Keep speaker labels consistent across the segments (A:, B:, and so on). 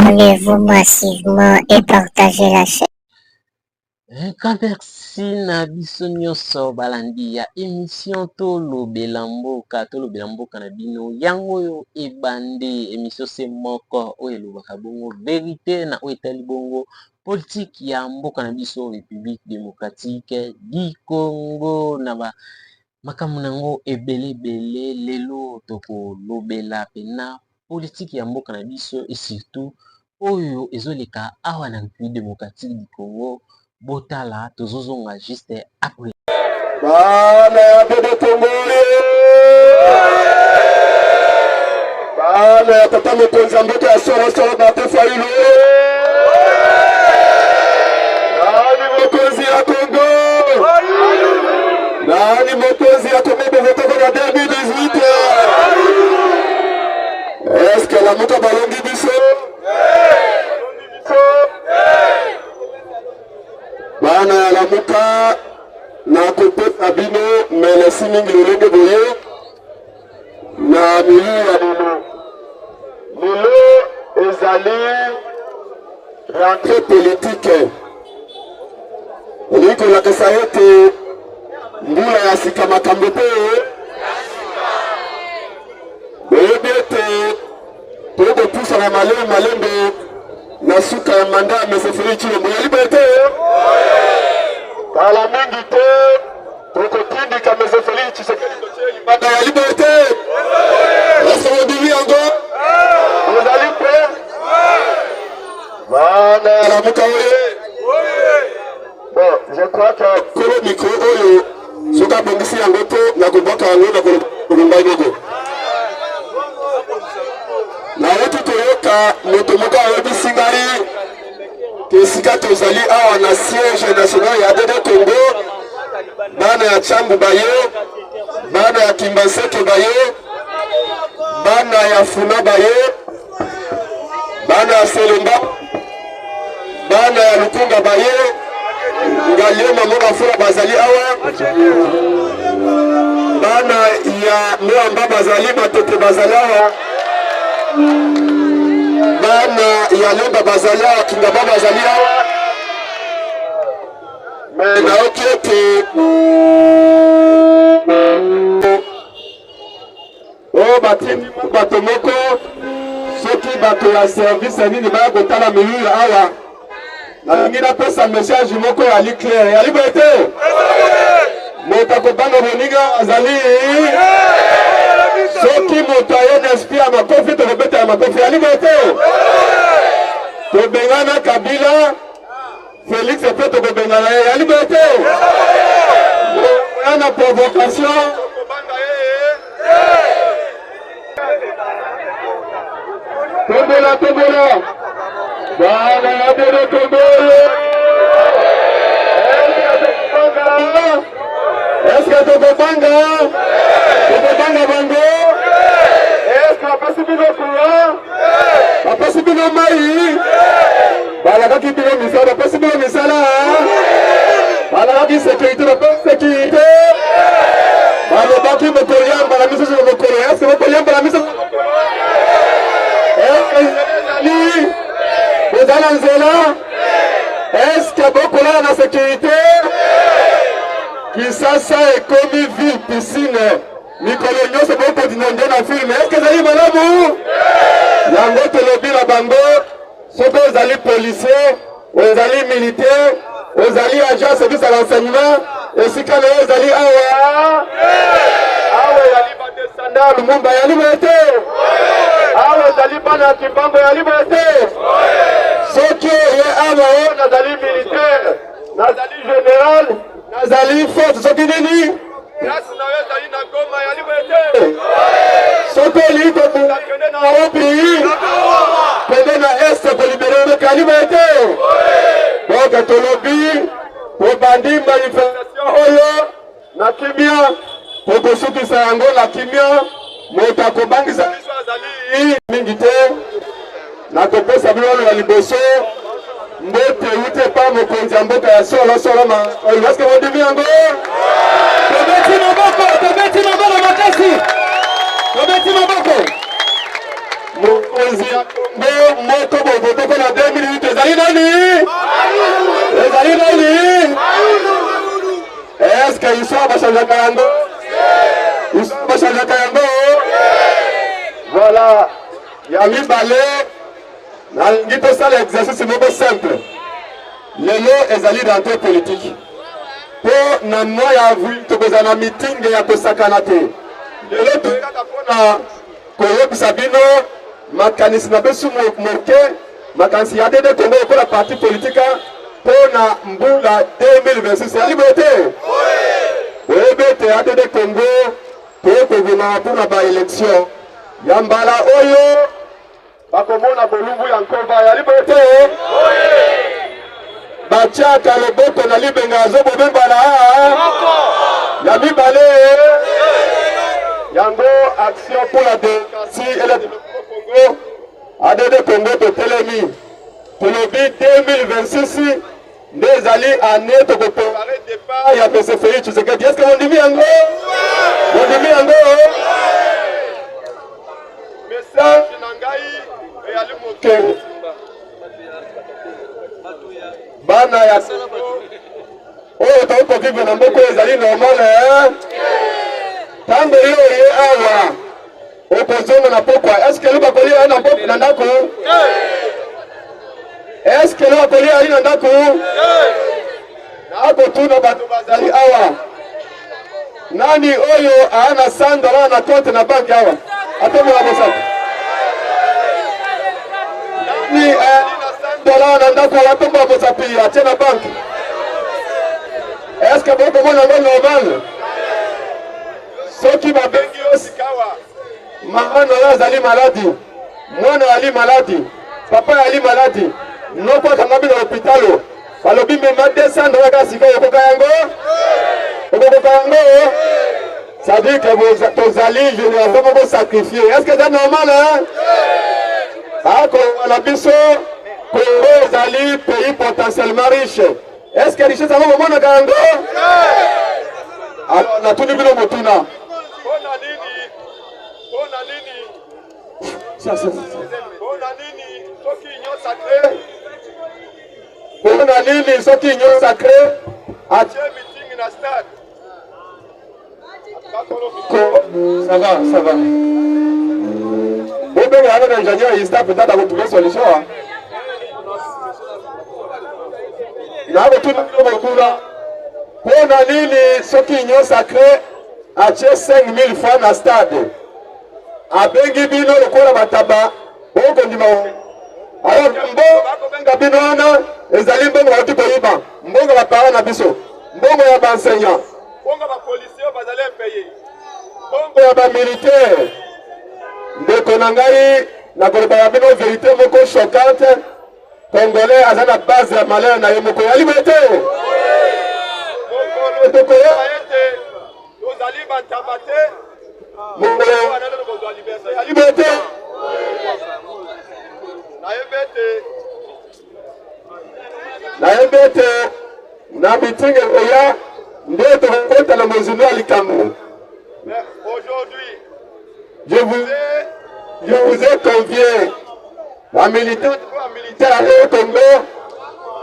A: abonnez-vous massivement et partagez la chaîne.
B: Merci na biso nyonso balandi ya émission tolobela mboka na bino yango oyo ebande émission se moko oyo elobaka bongo vérité na oyo etali bongo politique ya mboka na biso République démocratique du Congo na makambo nango ebele lelo tokolobela pena politique ya mboka na biso et surtout oyo ezoleka awa na République démocratique du Congo. Botala tozozonga juste après.
C: Bana ya bebe Kongole. Bana ya tata mokonzi ya mboka ya solo Martin Fayulu. Nani mokonzi ya Congo? Nani mokonzi ya Congo bovotoko na 2018? Est-ce que la muka balongi biso? Bana ya lamuka na kopesa bino melesi mingi lolenge boye na milu ya lelo ezali rentrée politique oliko lakisa ete mbula ya sika makambo pe boyebi ete tokopusa na malembe na suka ya manda ya mesefiri chilombo ya liberte kala mingi te tokotindika mesefiri chisekeli totie manda ya liberte esevodili yango ozali pe bana ya lamuka oye bon je crois que kolo mikro oyo soki abongisi yango te na kobwaka yango na kolomba nyongo nauti toyoka moto moko ayebisi ngai esika tozali awa na siège national ya DD Congo bana ya Tchambu baye bana ya Kimbanseke baye bana ya Funa baye bana ya Selemba bana ya Lukunga baye ngaliema mona fura bazali awa bana ya Mwamba bazali matete bazali awa bana ya Lemba bazali awa Kingaba bazali awa me naoki ete oyo batindi bato moko soki bato ya service nini baya kotala milulu awa nalingi napesa message moko yali clair yali boye te moto akobanga boninga azali soki moto aye n'esprit ya makofi tokobeta ya makofi yali boye te tobengana Kabila Félix epe tokobengana ye yali boye te oya na provocation tombola bana ya bebe Kongole eske tokobanga bango eske bapesi bino courant bapesi bino mai balakaki bino misala bapesi bino misala balakaki sécurité bapesi sécurité balobaki mokolo yambala miso na mokolo eske mokolo yambala miso ezali bozala nzela eske bokolala na sécurité Kisasa ekomi ville piscine mikolo nyonso bokodina nde na filme eske ezali malamu yango tolobi na bango soki ozali policier ozali militaire ozali agent service à l'enseignement esika na yo ezali awa ezali badescendant ya Lumumba yali boye te awa ezali bana ya Kimbango yali boye te soki oye awa oyo nazali militaire nazali général nazali force soki nini place na yo ezali na Goma yali boye te soki olingi kobunda kende na Europe kende na este kolibere meka yali boye te donc tolobi obandi manifestation oyo na kimia tokosukisa yango na kimia moto akobangisa biso azali mingi te nakopesa bino oyo ya liboso mbote ute pa mokonzi ya mboka ya solo eske modimi yango tobeti maboko makasi tobeti maboko mokonzi ya Congo moko bovoto mpona 2008 ezali nani? Ezali nani? Est-ce que histoire bachangeaka yango? Histoire bachangeaka yango? Voilà, ya mibale nalingi tosala exercice moko simple. Lelo ezali rentrée politique. Po na mois ya avril tokozala na meeting ya kosakana te. Lelo toyekaka mpona koyebisa bino makanisi na biso moke, makanisi ya DD Congo lokola parti politique mpona mbula 2026. Yali boye te? Oyebi ete ADD Congo toyekobima mpona baélection ya mbala oyo bakomona bolumbu ya nkova. Yali boye te? Batiaka loboko na libenga azobobembana ya mibale yango action pour la démocratie et le développement Congo. ADD Congo totelemi tolobi 2026 nde ezali année tokoprépare départ ya PCFI Tshisekedi. Est-ce que mondimi yango? Mondimi yango? Message na ngai eyali moke bana ya oyo tokovivre na mboka ezali normal. Ntango yo ye awa okozonga na pokwa, eske lo bakolia na pokwa na ndako? Eske lo bakolia na ndako? Nakotuna bato bazali awa, nani oyo ana $100 na compte na banki awa? Atomona bosaka nani $100 na ndako atomba bosapi atie na banki? Eske bokomona ngo normal? Soki babengi yo sikawa mama na azali maladi, mwana ali maladi, papa ali maladi, noko kangabi na hôpital balobi mema $200 ka sika okoka yango? Okoka yango? Ça dit que vous tozali génération moko sacrifié. Est-ce que c'est normal hein? Ako na biso Congo ezali pays potentiellement riche. Est-ce que richesse yango momona yango? Alors natuni bino motuna Pona nini soki nyo sacré atie meeting na stade? Ça va. Bon ben alors l'ingénieur il stade peut-être à trouver solution. Na ko tuna ko kula. Pona nini soki nyo sacré atie 5000 francs na stade? Abengi bino lokola bataba oko ndima alors mbo bakobenga bino wana ezali mbongo batu koyiba, mbongo bapara na biso, mbongo ya baenseignant, mbongo ba policier bazali payer, mbongo ya ba militaire. Ndeko na ngai na koloba bino vérité moko choquante, congolais aza na base ya malheur na ye moko yali bete moko toko ya ete tozali bantamate moko wana na kozwa liberté yali bete naebete na meeting oya nde tokota na mozino ya likambo. Aujourd'hui je vous ai convié la militaire au Congo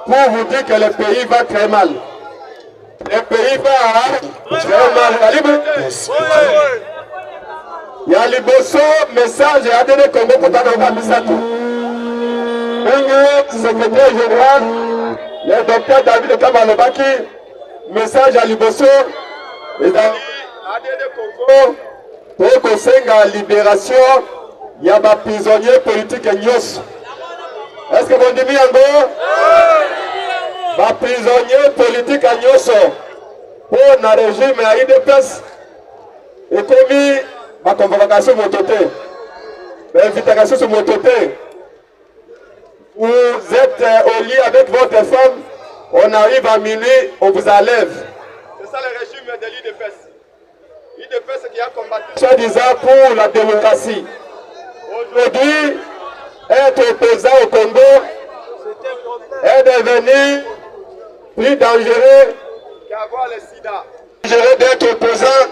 C: pour vous dire que le pays va très mal. Le pays va très mal. Il y a liboso message à ADD Congo pour t'en Misato. Secrétaire général, le docteur David Kamalobaki, message à liboso. Et dans ADD Congo, pour qu'on s'aille à la libération, il y a des prisonniers politiques et nyos. Est-ce que vous dites encore? Des prisonniers politiques et nyos. Pour le régime à IDPS, et commis ma convocation sur mon côté, l'invitation sur mon côté. Vous êtes au lit avec votre femme, on arrive à minuit, on vous enlève. C'est ça le régime de l'IDPS. L'IDPS qui a combattu soi-disant pour la démocratie. Aujourd'hui, être opposant au Congo est devenu plus dangereux qu'avoir le sida. Dangereux d'être opposant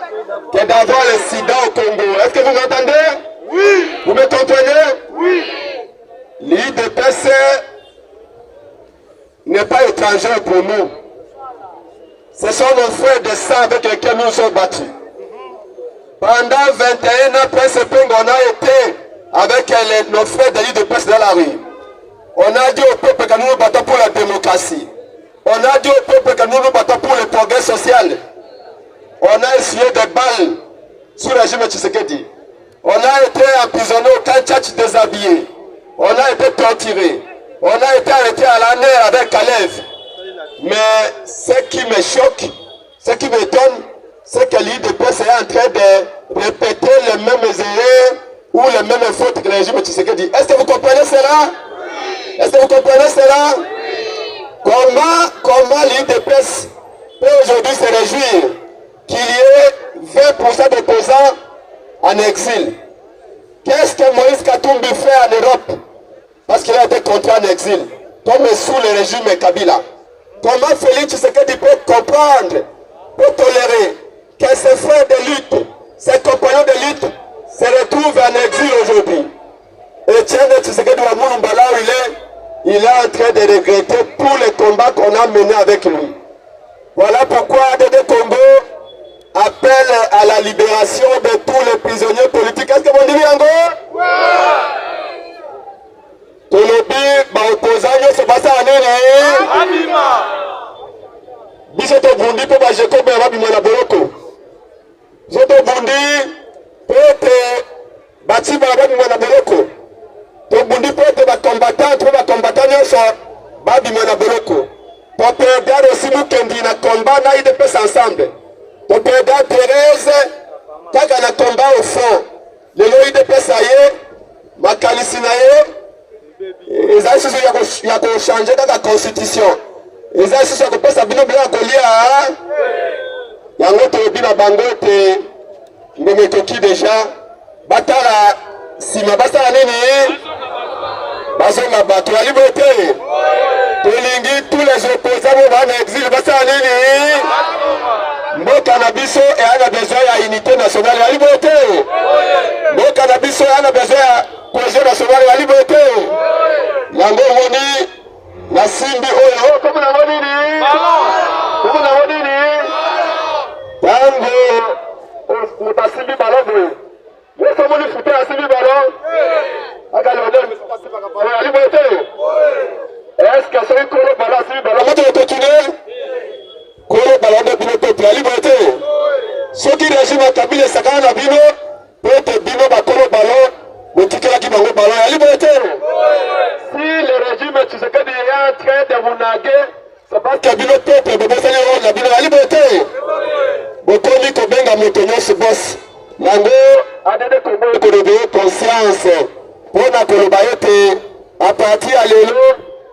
C: que d'avoir le sida au Congo. Est-ce que vous m'entendez? Oui. Vous me comprenez? Oui. nous. Ce sont nos frères de sang avec lesquels nous nous sommes battus. Pendant 21 ans, Prince Peng, on a été avec nos frères de l'UDPS dans la rue. On a dit au peuple que nous nous battons pour la démocratie. On a dit au peuple que nous nous battons pour le progrès social. On a essuyé des balles sous le régime Tshisekedi. On a été emprisonné au camp Tchatch déshabillé. On a été torturé. On a été arrêté à la nerf avec Kalev. Mais ce qui me choque, ce qui m'étonne, c'est que l'UDPS est en train de répéter les mêmes erreurs ou les mêmes fautes que le régime Tshisekedi. Est-ce que vous comprenez cela? Est-ce que vous comprenez cela? Comment l'UDPS peut aujourd'hui se réjouir qu'il y ait 20% d'opposants en exil? Qu'est-ce que Moïse Katumbi fait en Europe? Parce qu'il a été contraint en exil, comme sous le régime Kabila. Comment Félix Tshisekedi peut comprendre, peut tolérer que ses frères de lutte, ses compagnons de lutte se retrouvent en exil aujourd'hui? Etienne Tshisekedi Wamulumbala, il est en train de regretter tous les combats qu'on a menés avec lui. Voilà pourquoi ADD Congo appelle à la libération de tous les prisonniers politiques. Est-ce que vous dites encore? Tolobi, opposant, se passe à nini? Biso to bundi po ba Jacob Rabi Mwana Boloko. Biso to bundi po te bati ba Rabi Mwana Boloko. To bundi po te ba combattant nyonso Babi Mwana Boloko. To perdre aussi Mukendi na combat na UDPS ensemble. To perdre Thérèse kaka na combat au front. Lelo UDPS aye makalisi na ye. Eza susu ya ko changer kaka constitution. Eza susu ya kopesa bino bila kolia. Yango tolobi na bango te ndemekoki deja batala sima basala nini? Bazonga bato ya liberté. Tolingi tous les opposants vont en exil basala nini? Mboka na biso a besoin ya unité nationale ya liberté. Mboka na biso a besoin ya projet national ya liberté. Yango moni la simbi oyo comme na moni ni? Comme na moni ni? Tango mutasimbi balogo. Yeso moni fute asimbi balogo. Aga l'honneur mais ça passe par balogo ya liberté. Est-ce que c'est Kolo Bala asimbi balogo? Moto continuer? Kolo Bala de bino peuple ya liberté. Soki régime Kabila sakana na bino, peut bino ba Kolo Bala motikela ki bango balo ya liberté. Si le régime Tshisekedi est en train de vous naguer, c'est parce que bino peuple bobosani la bino ya liberté. Bokomi kobenga moto nyonso boss. Yango ADD Congo ekolobe conscience. Pona koloba ete à partir ya lelo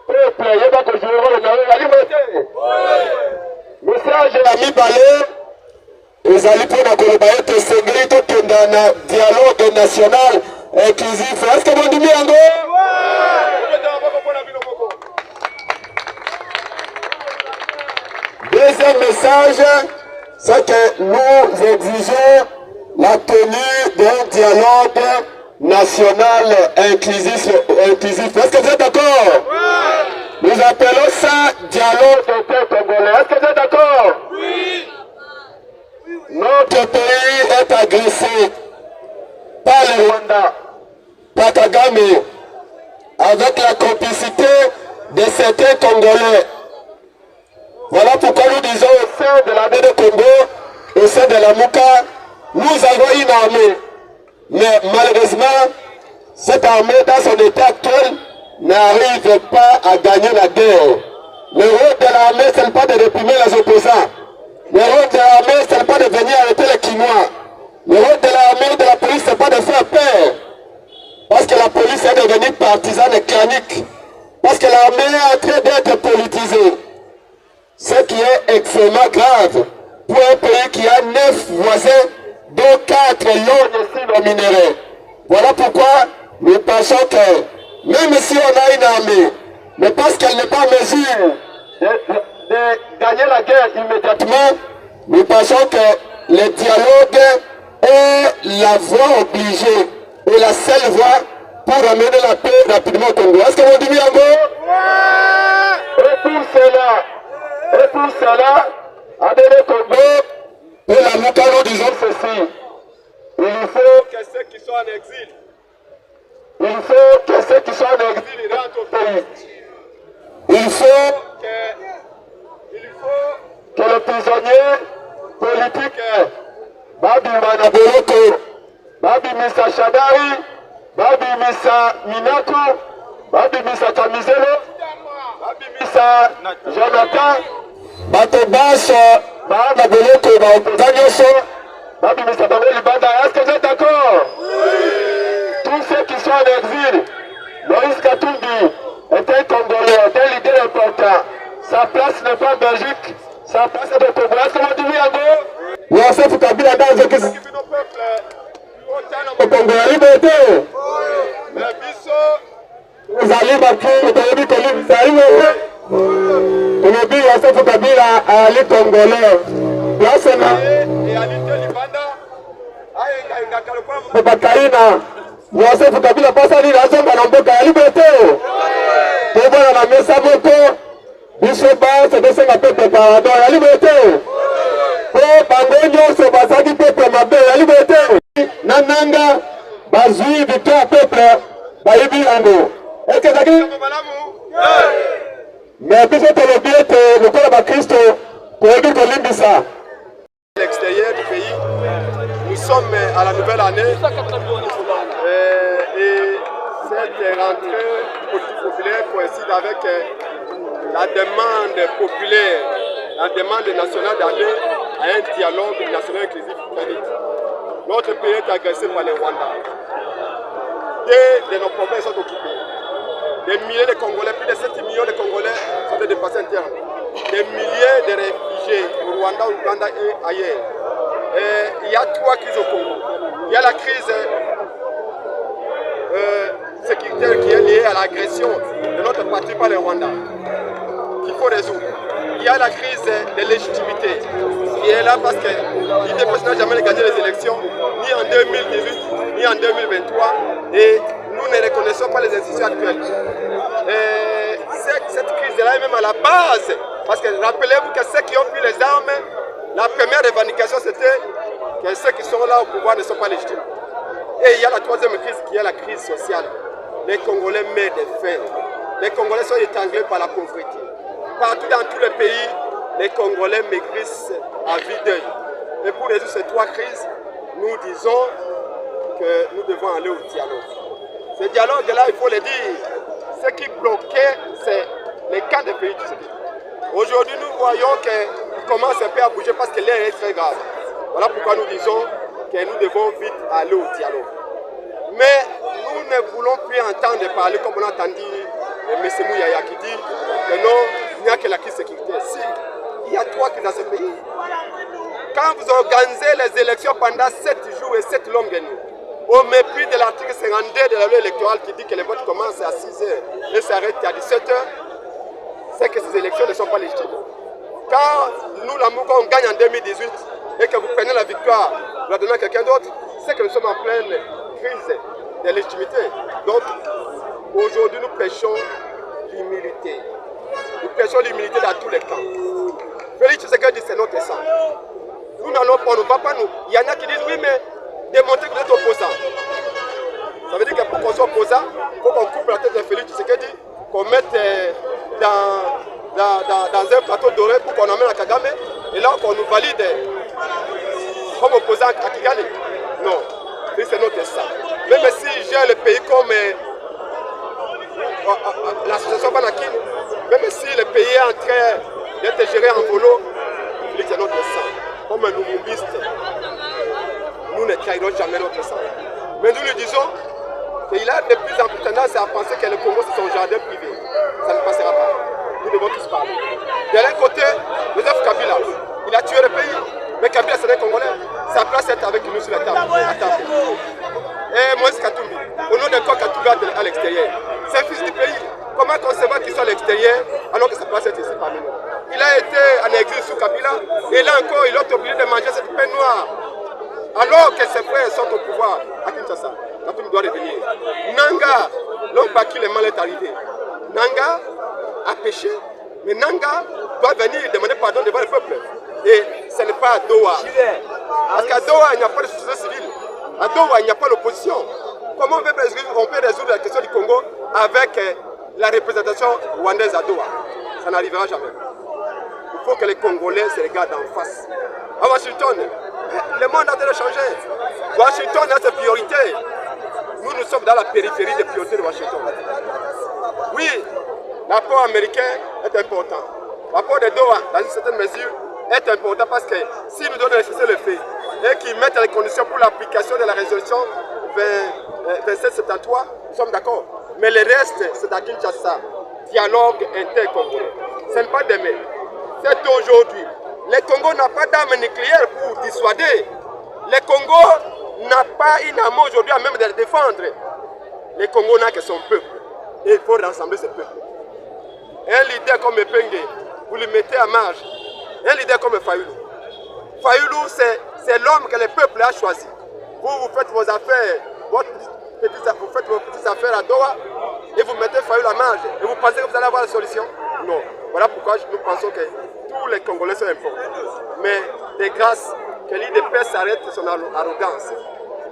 C: peuple yeba ko jouer rôle na ya liberté. Message ya mibale ezali pona koloba ete sengeli tokenda na dialogue national inclusif. Est-ce que vous dites yango? Deuxième message, c'est que nous exigeons la tenue d'un dialogue national inclusif. Est-ce que vous êtes d'accord? Nous appelons ça dialogue intercongolais. Est-ce que vous êtes d'accord? Oui. Notre pays est agressé par le Rwanda, par Kagame, avec la complicité de certains Congolais. Voilà pourquoi nous disons au sein de l'armée de Congo, au sein de la Mouka, nous avons une armée. Mais malheureusement, cette armée, dans son état actuel, n'arrive pas à gagner la guerre. Le rôle de l'armée, ce n'est pas de réprimer les opposants. Le rôle de l'armée, ce n'est pas de venir arrêter les Quinois. Le rôle de l'armée, de la police, ce n'est pas de faire peur. Parce que la police est devenue partisane et clanique. Parce que l'armée est en train d'être politisée. Ce qui est extrêmement grave pour un pays qui a 9 voisins, dont 4 l'ont ici non minéraux. Voilà pourquoi nous pensons que même si on a une armée, mais parce qu'elle n'est pas en mesure de gagner la guerre immédiatement, nous pensons que le dialogue est la voie obligée et la seule voie pour amener la paix rapidement au Congo. Est-ce que vous dites Yango? Et pour cela, Et pour cela, à Délé Congo, et la Mouka, nous disons ceci. Il faut que ceux qui sont en exil, rentrent au pays. Il faut que les prisonniers politiques, Babi Manaboloko, Babi Misa Shadari, Babi Misa Minaku, Babi Misa Kamizelo, Babi Misa Jonathan, Batobas, Manaboloko, Baopozanyoso, Babi Misa Bango Libanda. Est-ce que vous êtes d'accord? Tous ceux qui sont en exil, Moïse Katumbi est un Congolais, un leader important. Sa place n'est pas en Belgique, sa place est au Congo. Est-ce que vous dites Yango? Yosef Kabila dans ce qui est au Congo, la liberté. Mais Bisso, vous allez battre, vous allez battre, vous allez battre. Aujourd'hui, Yosef Kabila a Ali Congolais. Là, c'est là. Et Ali Libanda. Bakaina. Yosef Kabila passe à l'île Banamboka, la liberté. Pour voir la messe à Boko, Bissoba, c'est de ce qu'on appelle pardon, la liberté. Pour Bangonio, c'est Basaki peuple, ma belle, la liberté. Nananga, Bazui, victoire peuple, Baïbi Ango. Est-ce que ça dit? Mais puis c'est le bien que le corps de Christ, pour aider Colimbissa.
D: L'extérieur du pays, nous sommes à la nouvelle année. Et cette rentrée politique populaire coïncide avec la demande populaire, la demande nationale d'aller à un dialogue national inclusif. Notre pays est agressé par les Rwandais. Dès nos problèmes sont occupés. Des milliers de Congolais, plus de 7 millions de Congolais sont des déplacés internes. Des milliers de réfugiés au Rwanda, au Ouganda et ailleurs. Et il y a 3 crises au Congo. Il y a la crise sécuritaire qui est liée à l'agression de notre parti par les Rwandais, qu'il faut résoudre. Il y a la crise de légitimité qui est là parce que l'IDPS n'a jamais gagné les élections, ni en 2018, ni en 2023, et nous ne reconnaissons pas les institutions actuelles. Et cette crise-là est même à la base, parce que rappelez-vous que ceux qui ont pris les armes, la première revendication c'était que ceux qui sont là au pouvoir ne sont pas légitimes. Et il y a la troisième crise qui est la crise sociale. Les Congolais meurent de faim. Les Congolais sont étranglés par la pauvreté. Partout dans tous les pays, les Congolais maigrissent à vue d'œil. Et pour résoudre ces 3 crises, nous disons que nous devons aller au dialogue. Ce dialogue-là, il faut le dire, ce qui bloquait, c'est les camps de pays. Aujourd'hui, nous voyons qu'il commence un peu à bouger parce que l'air est très grave. Voilà pourquoi nous disons que nous devons vite aller au dialogue. Mais nous ne voulons plus entendre parler comme on a entendu M. Mouyaya qui dit que non, il n'y a que la crise sécuritaire. Si, il y a 3 crises dans ce pays. Quand vous organisez les élections pendant 7 jours et 7 longues nuits, au mépris de l'article 52 de la loi électorale qui dit que les votes commencent à 6 h et s'arrêtent à 17 h, c'est que ces élections ne sont pas légitimes. Quand nous, la Mouka, on gagne en 2018 et que vous prenez la victoire, vous la donnez à quelqu'un d'autre, c'est que nous sommes en pleine crise de légitimité. Donc, aujourd'hui, nous prêchons l'humilité. Nous prêchons l'humilité dans tous les camps. Félix Tshisekedi dit c'est notre sang. Nous n'allons pas, on ne va pas nous. Il y en a qui disent oui, mais démontrer que vous êtes opposant. Ça veut dire que pour qu'on soit opposant, il faut qu'on coupe la tête de Félix Tshisekedi, qu'on mette dans un plateau doré pour qu'on emmène à Kagame, et là qu'on nous valide comme opposant à Kigali. Non, c'est notre sang. Même si j'ai le pays comme l'association Banakin, même si le pays est en train d'être géré en volo, c'est notre sang. Comme un noumoubiste, nous ne trahirons jamais notre sang. Mais nous lui disons qu'il a de plus en plus tendance à penser que le Congo c'est son jardin privé. Ça ne passera pas. Nous devons tous parler. De l'un côté, Joseph Kabila, il a tué le pays. Mais Kabila c'est un Congolais. Sa place est avec nous sur la table. Et Moïse Katumbi, au nom de quoi Katumbi à l'extérieur. C'est un fils du pays. Comment concevoir qu'il soit à l'extérieur alors que sa place est ici parmi nous? Il a été en exil sous Kabila et là encore il est obligé de manger cette paix noire. Alors que ses frères sont au pouvoir à Kinshasa, Katumbi doit revenir. Nanga, l'homme par qui le mal est arrivé. Nanga a péché, mais Nanga doit venir demander pardon devant le peuple. Et ce n'est pas à Doha. Parce qu'à Doha, il n'y a pas de société civile. À Doha, il n'y a pas d'opposition. Comment on peut résoudre la question du Congo avec la représentation rwandaise à Doha? Ça n'arrivera jamais. Il faut que les Congolais se regardent en face. À Washington, le monde a en train de changer. Washington a ses priorités. Nous sommes dans la périphérie des priorités de Washington. Oui, l'apport américain est important. L'apport de Doha, dans une certaine mesure, est important parce que s'ils nous donnent le fait et qu'ils mettent les conditions pour l'application de la résolution 2773, nous sommes d'accord. Mais le reste, c'est à Kinshasa. Dialogue intercongolais. Ce n'est pas demain, c'est aujourd'hui. Le Congo n'a pas d'armes nucléaires pour dissuader. Le Congo n'a pas une arme aujourd'hui à même de le défendre. Le Congo n'a que son peuple. Et il faut rassembler ce peuple. Un leader comme Epenge, vous le mettez à marge. Un leader comme Fayoulou. Fayoulou, c'est l'homme que le peuple a choisi. Vous faites vos affaires, vous faites vos petites affaires à Doha et vous mettez Fayoulou à marge. Et vous pensez que vous allez avoir la solution? Non. Voilà pourquoi nous pensons que tous les Congolais sont importants. Mais de grâce, que l'IDP s'arrête de son arrogance.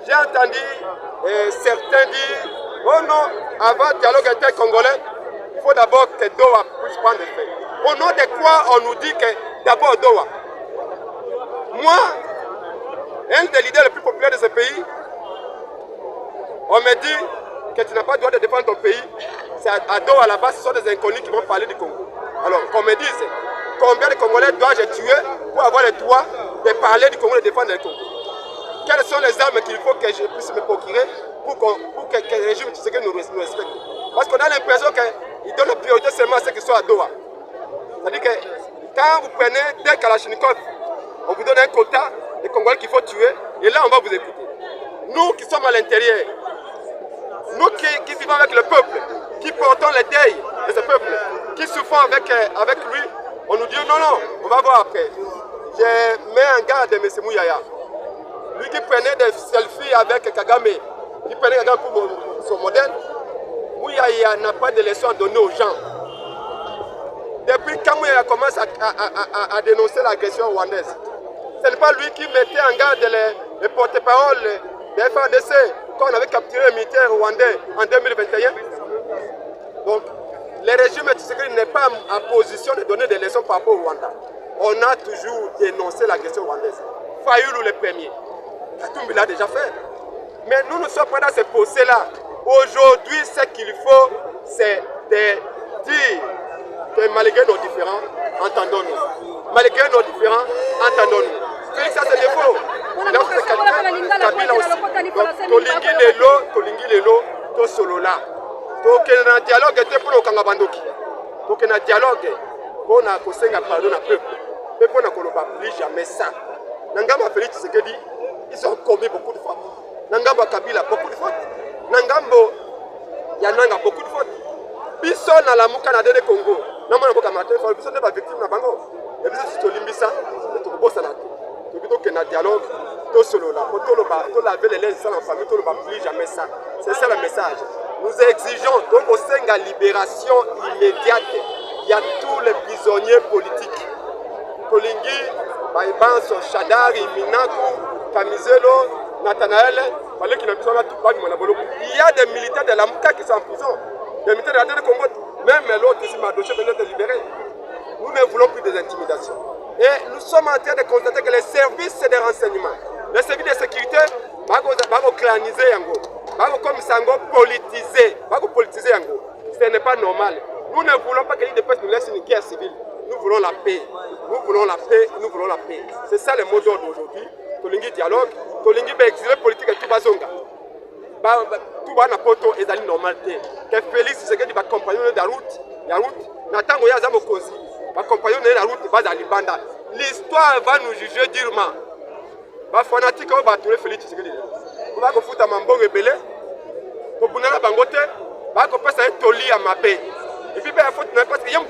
D: J'ai entendu certains dire, oh non, avant le dialogue intercongolais, il faut d'abord que Doha puisse prendre effet. Au nom de quoi on nous dit que d'abord Doha? Moi, un des leaders les plus populaires de ce pays, on me dit que tu n'as pas le droit de défendre ton pays. C'est à Doha, là-bas, ce sont des inconnus qui vont parler du Congo. Alors, qu'on me dise, combien de Congolais dois-je tuer pour avoir le droit de parler du Congo et de défendre le Congo? Quelles sont les armes qu'il faut que je puisse me procurer pour que le régime nous respecte? Parce qu'on a l'impression qu'il donne la priorité seulement à ceux qui sont à Doha. C'est-à-dire que quand vous prenez des Kalachnikov, on vous donne un quota de Congolais qu'il faut tuer, et là on va vous écouter. Nous qui sommes à l'intérieur, nous qui vivons avec le peuple, qui portons le deuil de ce peuple, qui souffrons avec lui, on nous dit non, on va voir après. Je mets en garde M. Mouyaya. Lui qui prenait des selfies avec Kagame, qui prenait Kagame pour son modèle, Mouyaya n'a pas de leçon à donner aux gens. Depuis quand Mouyaya commence à dénoncer l'agression rwandaise, ce n'est pas lui qui mettait en garde les porte-parole des FARDC quand on avait capturé les militaires rwandais en 2021. Donc, le régime Tshisekedi n'est pas en position de donner des leçons par rapport au Rwanda. On a toujours dénoncé l'agression rwandaise. Fayoulou le premier. Katumbi l'a déjà fait. Mais nous ne sommes pas dans ce procès-là. Aujourd'hui, ce qu'il faut, c'est de dire que malgré nos différends, entendons-nous. Malgré nos différends, entendons-nous. Félix a ses défauts. Il a ses qualités. Kabila aussi. Donc, Tolingi Lelo, to solo là. Donc, il y a un dialogue pour le Kangabandoki. Donc, il y a un dialogue pour le pardon à peuple. Mais pour ne plus jamais ça. Nangamba Félix Tshisekedi, ils ont commis beaucoup de fautes. Nangamba Kabila, beaucoup de fautes. Nangambo Yananga, beaucoup de fautes. Biso na la muka de Congo. Namana boka matin, biso ne pas victime na bango. Et biso to limbisa, to bossa na. To bito que na dialogue, to solo là, to laver les linges sans la famille, to ne pas plus jamais ça. C'est ça le message. Nous exigeons donc au sein de la libération immédiate. Il y a tous les prisonniers politiques. Kolingi, Baïbanso, Chadari, Minaku, Kamizelo, Nathanaël, il y a des militaires de la Mouka qui sont en prison. Des militaires de la Congo, même l'autre ici, Madoché, venait de libérer. Nous ne voulons plus des intimidations. Et nous sommes en train de constater que les services de renseignement, les services de sécurité, vont claniser Yango, vont comme Sango politiser, Yango. Ce n'est pas normal. Nous ne voulons pas que l'IDPS nous laisse une guerre civile. Nous voulons la paix. Nous voulons la paix. Nous voulons la paix. C'est ça le mot d'ordre aujourd'hui. Tolingi dialogue. Tolingi exilé politique et tout bazonga. Tout va n'importe et dans normalité. Que Félix Tshisekedi va accompagner la route. La route. Natango ya zamo kosi. Va accompagner la route va dans Libanda. L'histoire va nous juger durement. Va fanatique va tuer Félix Tshisekedi. On va foutre mambo rebelle. Pour bunala bangote. Va passer un toli à ma paix. Et puis, il faut que parce qu'il y a un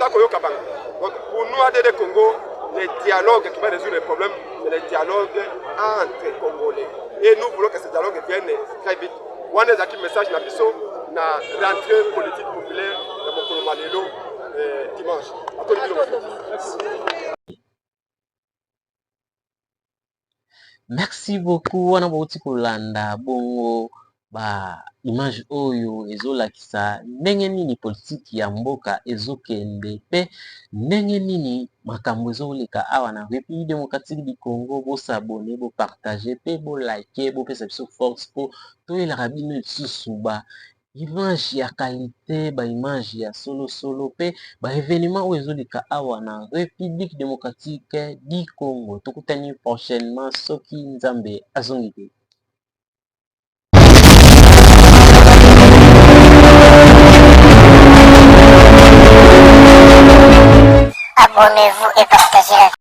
D: donc, pour nous, à DD Congo, les dialogues qui vont résoudre les problèmes, c'est les dialogues entre Congolais. Et nous voulons que ce dialogue vienne très vite. On a un message na rentrée politique populaire de Mokolo Malelo, dimanche. Anthony Biloko.
B: Merci beaucoup wana bauti kolanda bongo ba image oyo ezolakisa ndenge nini politiki ya mboka ezokende pe ndenge nini makambo ezoleka awa na République démocratique du Congo. Bosabone, bopartage pe bolike, bopesa biso force po toyelaka bino lisusu ba image ya qualité, ba image ya solo pe ba événement oyo ezoleka awa na République démocratique du Congo. Tokutani prochainement soki Nzambe azongi te.
A: Abonnez-vous et partagez la